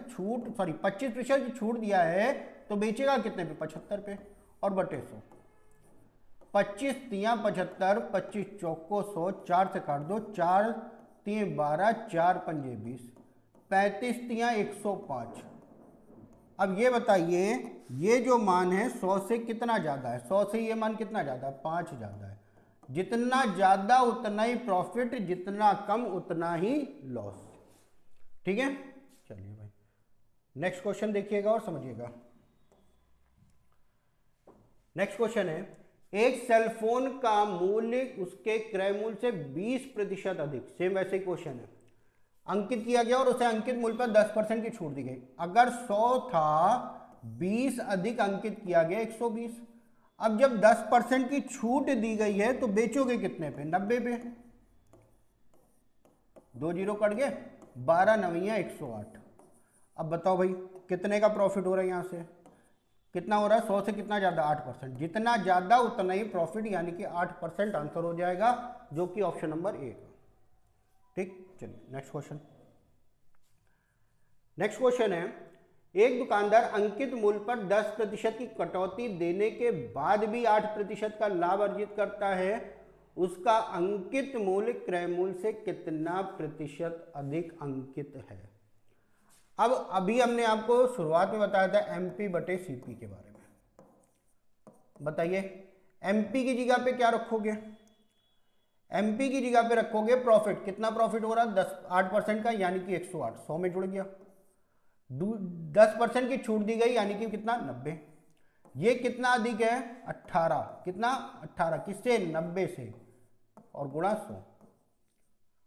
25% की छूट दिया है तो बेचेगा कितने पे? 75 पे और बटे 100। 25 तियां 75, 25 चौको 100, 4 से काट दो, 4 3 12, 4 पंजे 20, 35 तियां 105। अब ये बताइए ये जो मान है 100 से कितना ज़्यादा है? 100 से ये मान कितना ज़्यादा है? 5 ज़्यादा है। जितना ज़्यादा उतना ही प्रॉफिट, जितना कम उतना ही लॉस। ठीक है, चलिए भाई नेक्स्ट क्वेश्चन देखिएगा और समझिएगा। नेक्स्ट क्वेश्चन है एक सेलफोन का मूल्य उसके क्रय मूल्य से 20% अधिक, सेम वैसे ही क्वेश्चन है, अंकित किया गया और उसे अंकित मूल्य पर 10% की छूट दी गई। अगर 100 था 20 अधिक अंकित किया गया 120। अब जब 10% की छूट दी गई है तो बेचोगे कितने पे? 90 पे। 2 जीरो कट गए, 12 नवैया 108। अब बताओ भाई कितने का प्रॉफिट हो रहा है? यहाँ से कितना हो रहा है? 100 से कितना ज़्यादा? 8%। जितना ज़्यादा उतना ही प्रॉफिट, यानी कि 8% आंसर हो जाएगा, जो कि ऑप्शन नंबर ए का। ठीक, चलिए नेक्स्ट क्वेश्चन। नेक्स्ट क्वेश्चन है एक दुकानदार अंकित मूल्य पर 10% की कटौती देने के बाद भी 8% का लाभ अर्जित करता है। उसका अंकित मूल्य क्रय मूल्य से कितना प्रतिशत अधिक अंकित है? अब अभी हमने आपको शुरुआत में बताया था एमपी बटे सीपी के बारे में। बताइए एमपी की जगह पे क्या रखोगे? एमपी की जगह पे रखोगे प्रॉफिट। कितना प्रॉफिट हो रहा है? 8% का, यानी कि 108, 100 में जुड़ गया। 10% की छूट दी गई, यानी कि कितना? 90। ये कितना अधिक है? 18। कितना? 18 किससे? 90 से, और गुणा 100।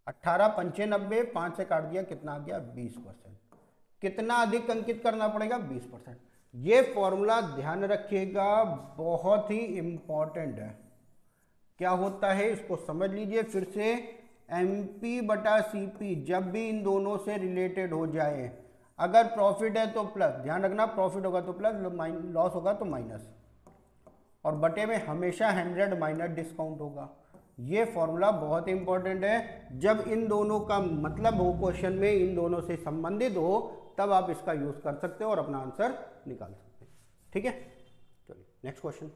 18 पंचे 90, 5 से काट दिया, कितना आ गया? 20%। कितना अधिक अंकित करना पड़ेगा? 20%। ये फॉर्मूला ध्यान रखिएगा, बहुत ही इंपॉर्टेंट है। क्या होता है इसको समझ लीजिए फिर से। एमपी बटा सीपी जब भी इन दोनों से रिलेटेड हो जाए, अगर प्रॉफिट है तो प्लस, ध्यान रखना प्रॉफिट होगा तो प्लस, लॉस होगा तो माइनस, और बटे में हमेशा 100 माइनस डिस्काउंट होगा। ये फॉर्मूला बहुत इंपॉर्टेंट है। जब इन दोनों का मतलब हो क्वेश्चन में, इन दोनों से संबंधित हो, तब आप इसका यूज कर सकते हो और अपना आंसर निकाल सकते हैं। ठीक है, चलिए नेक्स्ट क्वेश्चन।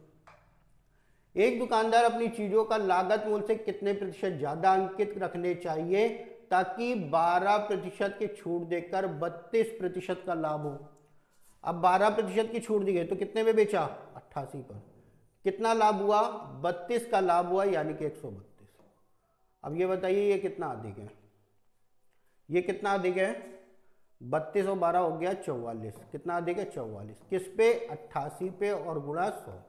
एक दुकानदार अपनी चीजों का लागत मूल्य से कितने प्रतिशत ज्यादा अंकित रखने चाहिए ताकि 12% की छूट देकर 32% का लाभ हो? अब 12% की छूट दी गई तो कितने में बेचा? 88 पर। कितना लाभ हुआ? 32 का लाभ हुआ, यानी कि 132। अब ये बताइए ये कितना अधिक है? ये कितना अधिक है? 32 और 12 हो गया 44। कितना अधिक है? 44। किस पे? 88 पे और गुणा 100।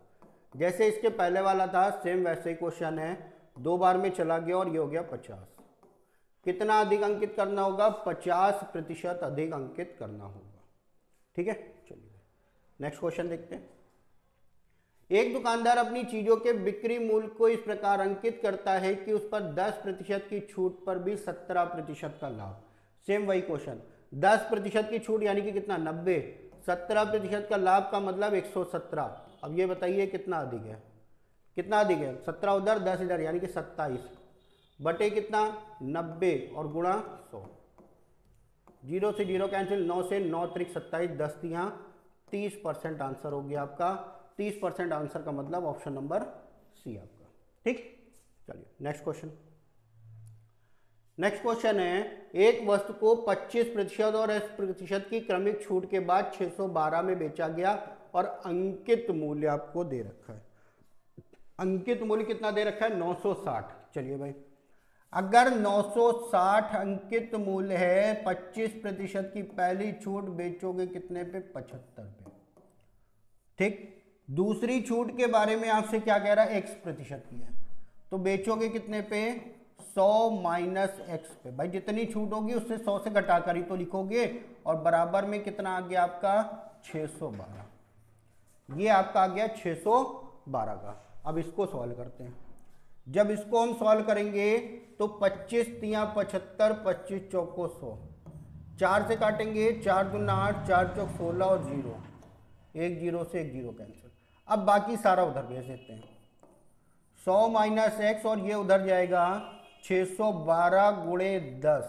जैसे इसके पहले वाला था सेम वैसे ही क्वेश्चन है, 2 बार में चला गया और ये हो गया 50। कितना अधिक अंकित करना होगा? 50% अधिक अंकित करना होगा। ठीक है, चलिए नेक्स्ट क्वेश्चन देखते हैं। एक दुकानदार अपनी चीजों के बिक्री मूल्य को इस प्रकार अंकित करता है कि उस पर 10% की छूट पर भी 17% का लाभ। सेम वही क्वेश्चन, 10% की छूट यानी कि कितना? 90। 17% का लाभ का मतलब 117। अब ये बताइए कितना अधिक है? कितना अधिक है? 17 उधर 10 इधर, यानी कि 27 बटे कितना? 90 और गुणा 100। 0 से 0 कैंसिल, 9 से 9 त्रिक 27, 10 यहाँ 30% आंसर हो गया आपका। 30% आंसर का मतलब ऑप्शन नंबर सी आपका। ठीक, चलिए नेक्स्ट क्वेश्चन। नेक्स्ट क्वेश्चन है एक वस्तु को 25% और 10% की क्रमिक छूट के बाद 612 में बेचा गया और अंकित मूल्य आपको दे रखा है। अंकित मूल्य कितना दे रखा है? 960। चलिए भाई अगर 960 अंकित मूल्य है, 25% की पहली छूट बेचोगे कितने पे? 75 पे। ठीक, दूसरी छूट के बारे में आपसे क्या कह रहा है? X% की है, तो बेचोगे कितने पे? 100 माइनस एक्स पे। भाई जितनी छूट होगी उससे 100 से घटाकर ही तो लिखोगे, और बराबर में कितना आ गया आपका 612। ये आपका आ गया 612 का। अब इसको सॉल्व करते हैं। जब इसको हम सॉल्व करेंगे तो 25 तियां 75, 25 चौको 100, 4 से काटेंगे, 4 दूना 8, 4 चौक 16 और 0, एक जीरो से एक जीरो कैंसिल। अब बाकी सारा उधर भेज देते हैं। 100 माइनस एक्स और ये उधर जाएगा 612 गुणे 10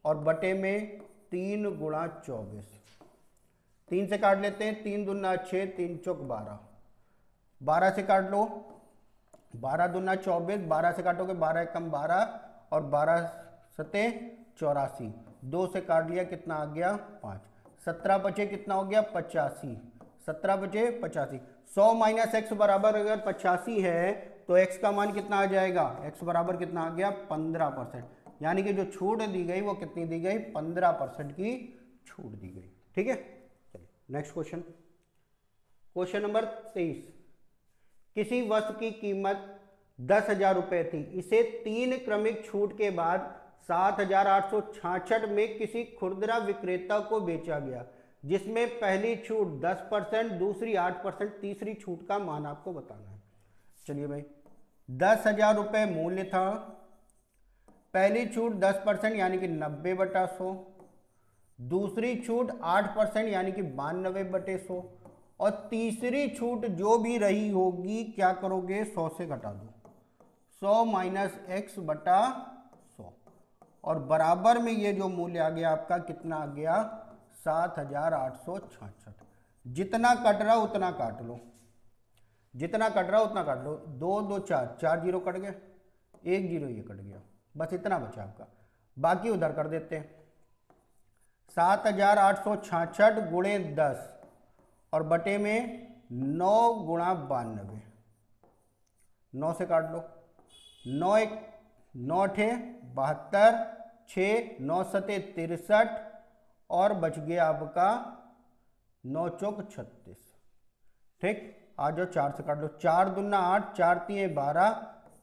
और बटे में 3 गुणा 24। 3 से काट लेते हैं, 3 दूना 6, 3 चौक 12, 12 से काट लो, 12 दूना 24, 12 से काटोगे 12 एकम 12 और 12 सते 84, 2 से काट लिया, कितना आ गया 5, 17 बचे कितना हो गया 85, 17 बचे 85। 100 माइनस एक्स बराबर अगर 85 है तो x का मान कितना आ जाएगा, x बराबर कितना आ गया 15%, यानी कि जो छूट दी गई वो कितनी दी गई 15% की छूट दी गई। ठीक है, चलिए नेक्स्ट क्वेश्चन। Question number 23। किसी वस्तु की कीमत 10,000 रुपये थी, इसे 3 क्रमिक छूट के बाद 7,866 में किसी खुदरा विक्रेता को बेचा गया, जिसमें पहली छूट 10%, दूसरी 8%, तीसरी छूट का मान आपको बताना है। चलिए भाई, 10,000 रुपये मूल्य था, पहली छूट 10% यानी कि 90/100, दूसरी छूट 8% यानी कि 92/100, और तीसरी छूट जो भी रही होगी क्या करोगे 100 से घटा दो, 100 माइनस एक्स बटा 100, और बराबर में ये जो मूल्य आ गया आपका कितना आ गया 7,866। जितना कट रहा उतना काट लो, जितना कट रहा उतना काट लो, 2 2 4, 4 जीरो कट गए, 1 जीरो ये कट गया, बस इतना बचा आपका। बाकी उधर कर देते हैं, 7,866 गुणे 10 और बटे में 9 गुणा 92, 9 से काट लो, 9 एक 9 ठे 72, 6 9 सते 63 और बच गया आपका 9 चौक 36। ठीक, आ जाओ 4 से काट लो, 4 दूना 8, 4 तिये 12,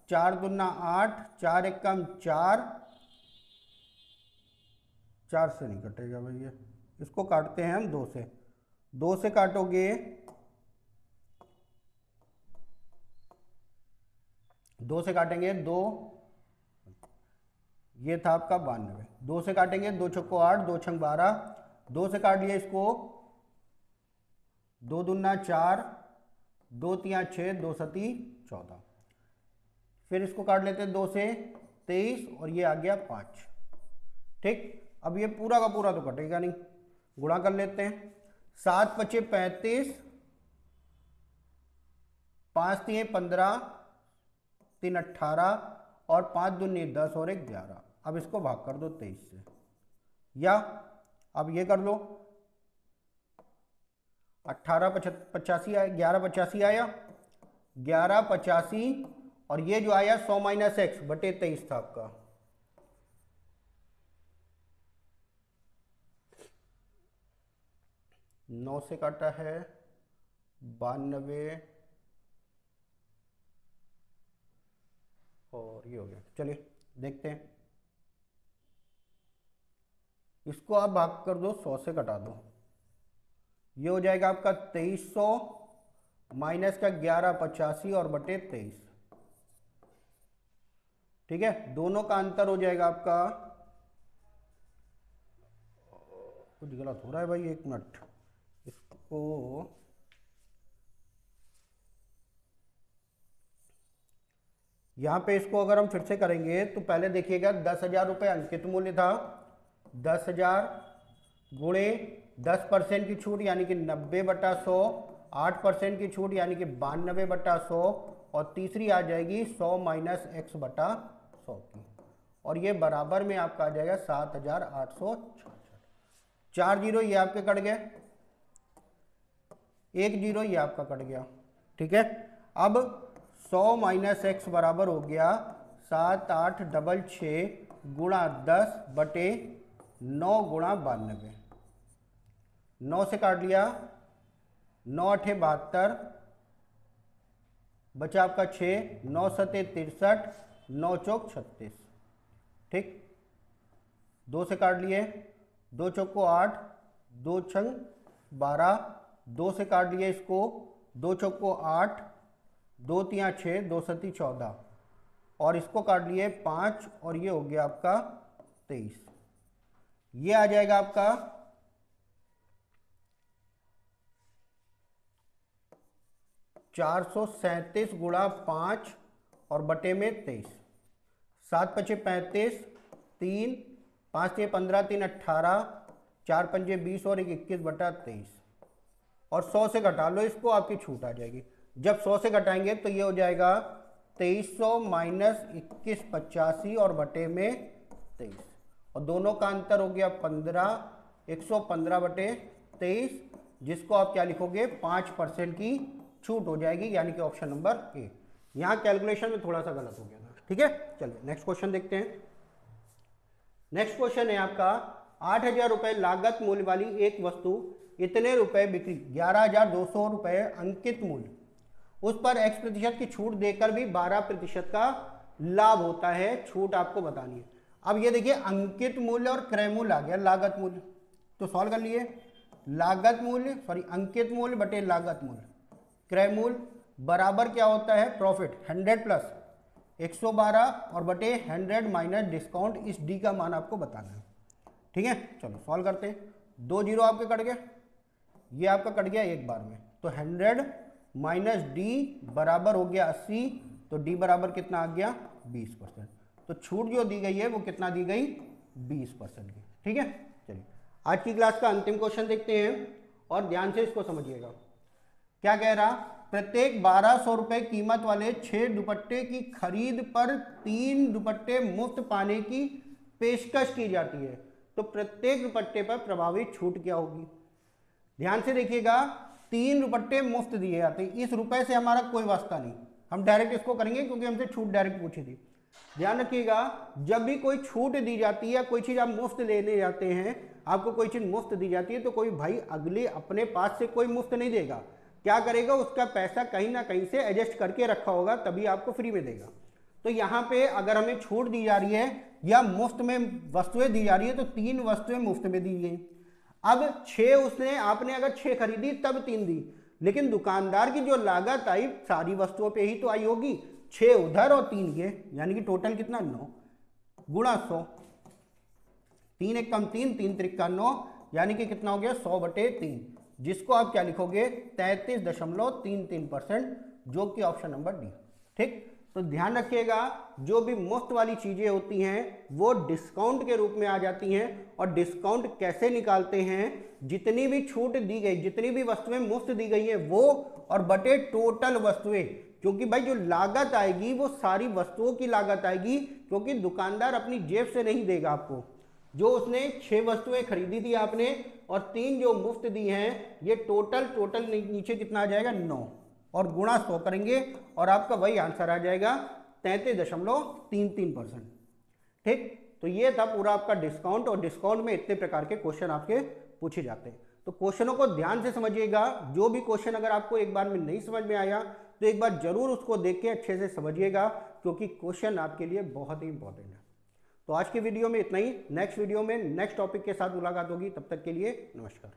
4 दूना 8, 4 एकम 4, 4 से नहीं कटेगा भैया, इसको काटते हैं हम 2 से, 2 से काटोगे 2 से काटेंगे 2, ये था आपका 92, 2 से काटेंगे 2 चौको 8, 2 छंग 12, 2 से काट लिया इसको, 2 दूना 4, 2 तिया 6, 2 सती 14, फिर इसको काट लेते हैं 2 से 23 और ये आ गया 5। ठीक, अब ये पूरा का पूरा तो कटेगा नहीं, गुणा कर लेते हैं, 7 पचे 35, 5 तिये 15, 3 18 और 5 दूनी 10 और 1 11। अब इसको भाग कर दो 23 से, या अब ये कर लो, 18 85 आया, 11 85 आया, 11 85 और ये जो आया 100 माइनस एक्स बटे 23 था आपका, नौ से काटा है 92 और ये हो गया। चलिए देखते हैं, इसको आप भाग कर दो 100 से घटा दो, ये हो जाएगा आपका 2300 माइनस का 1185 और बटे 23। ठीक है, दोनों का अंतर हो जाएगा आपका, कुछ गलत हो रहा है भाई, 1 मिनट, इसको यहां पे इसको अगर हम फिर से करेंगे तो पहले देखिएगा 10,000 रुपये अंकित मूल्य था, 10,000 गुणे 10% की छूट यानी कि 90/100, 8% की छूट यानी कि 92/100 और तीसरी आ जाएगी 100 माइनस एक्स बटा 100 की, और ये बराबर में आपका आ जाएगा 7,866। 4 जीरो ये आपके कट गए, 1 जीरो ये आपका कट गया। ठीक है, अब 100 माइनस एक्स बराबर हो गया 7,866 गुणा 10 बटे 9 गुणा 92, 9 से काट लिया, 9 8 72, बचा आपका 6, 9 सते 63, 9 चौक 36, ठीक, 2 से काट लिए, 2 चौको 8, 2 छंग 12, 2 से काट लिए इसको, 2 चौको 8, 2 तियाँ 6, 2 सती 14, और इसको काट लिए 5, और ये हो गया आपका 23। ये आ जाएगा आपका 437 गुणा 5 और बटे में 23, 7 पचे 35, 3 5 से 15, 3 18, 4 पंजे 20 और 1 21 बटा 23, और 100 से घटा लो इसको, आपकी छूट आ जाएगी। जब 100 से घटाएंगे तो ये हो जाएगा 2300 माइनस 2185 और बटे में 23, और दोनों का अंतर हो गया 15, 115 बटे 23, जिसको आप क्या लिखोगे 5% की छूट हो जाएगी, यानी कि ऑप्शन नंबर ए। यहाँ कैलकुलेशन में थोड़ा सा गलत हो गया था, ठीक है। चलिए नेक्स्ट क्वेश्चन देखते हैं। नेक्स्ट क्वेश्चन है आपका 8000 रुपये लागत मूल्य वाली एक वस्तु इतने रुपए बिक्री, 11200 रुपये अंकित मूल्य, उस पर x% की छूट देकर भी 12% का लाभ होता है, छूट आपको बतानी है। अब ये देखिए अंकित मूल्य और क्रय मूल्य आ गया लागत मूल्य, तो सॉल्व कर लिए। लागत मूल्य अंकित मूल्य बटे लागत मूल्य, क्रय मूल्य बराबर क्या होता है प्रॉफिट, 100 प्लस 112 और बटे 100 माइनस डिस्काउंट, इस डी का मान आपको बताना है, ठीक है। चलो सॉल्व करते हैं। 2 जीरो आपके कट गए, ये आपका कट गया एक बार में, तो 100 माइनस डी बराबर हो गया 80, तो डी बराबर कितना आ गया 20%। तो छूट जो दी गई है वो कितना दी गई 20% की, ठीक है। चलिए आज की क्लास का अंतिम क्वेश्चन देखते हैं और ध्यान से इसको समझिएगा। क्या कह रहा, प्रत्येक 1200 रुपये कीमत वाले 6 दुपट्टे की खरीद पर 3 दुपट्टे मुफ्त पाने की पेशकश की जाती है, तो प्रत्येक दुपट्टे पर प्रभावित छूट क्या होगी। ध्यान से देखिएगा, 3 दुपट्टे मुफ्त दिए जाते हैं, इस रुपए से हमारा कोई वास्ता नहीं, हम डायरेक्ट इसको करेंगे क्योंकि हमसे छूट डायरेक्ट पूछी थी। ध्यान रखिएगा, जब भी कोई छूट दी जाती है, कोई चीज़ आप मुफ्त लेने जाते हैं, आपको कोई चीज़ मुफ्त दी जाती है, तो कोई भाई अगले अपने पास से कोई मुफ्त नहीं देगा, क्या करेगा उसका पैसा कहीं ना कहीं से एडजस्ट करके रखा होगा, तभी आपको फ्री में देगा। तो यहाँ पे अगर हमें छूट दी जा रही है या मुफ्त में वस्तुएं दी जा रही है, तो 3 वस्तुएं मुफ्त में दी गई। अब 6 उसने, आपने अगर 6 खरीदी तब 3 दी, लेकिन दुकानदार की जो लागत आई सारी वस्तुओं पे ही तो आई होगी, 6 उधर और 3 ये, यानी कि टोटल कितना 9 गुणा 100, 3 एक कम 3, 3 त्रिका 9, यानी कि कितना हो गया 100 बटे 3, जिसको आप क्या लिखोगे 33.33%, जो कि ऑप्शन नंबर डी, ठीक। तो ध्यान रखिएगा, जो भी मुफ्त वाली चीजें होती हैं वो डिस्काउंट के रूप में आ जाती हैं, और डिस्काउंट कैसे निकालते हैं, जितनी भी छूट दी गई, जितनी भी वस्तुएं मुफ्त दी गई हैं वो, और बटे टोटल वस्तुएं, क्योंकि भाई जो लागत आएगी वो सारी वस्तुओं की लागत आएगी, क्योंकि दुकानदार अपनी जेब से नहीं देगा आपको। जो उसने 6 वस्तुएं खरीदी थी आपने और 3 जो मुफ्त दी हैं, ये टोटल नीचे कितना आ जाएगा 9, और गुणा 100 करेंगे और आपका वही आंसर आ जाएगा 33.33%, ठीक। तो ये था पूरा आपका डिस्काउंट, और डिस्काउंट में इतने प्रकार के क्वेश्चन आपके पूछे जाते हैं। तो क्वेश्चनों को ध्यान से समझिएगा, जो भी क्वेश्चन अगर आपको एक बार में नहीं समझ में आया तो एक बार जरूर उसको देख के अच्छे से समझिएगा, क्योंकि क्वेश्चन आपके लिए बहुत ही इंपॉर्टेंट है। तो आज के वीडियो में इतना ही, नेक्स्ट वीडियो में नेक्स्ट टॉपिक के साथ मुलाकात होगी, तब तक के लिए नमस्कार।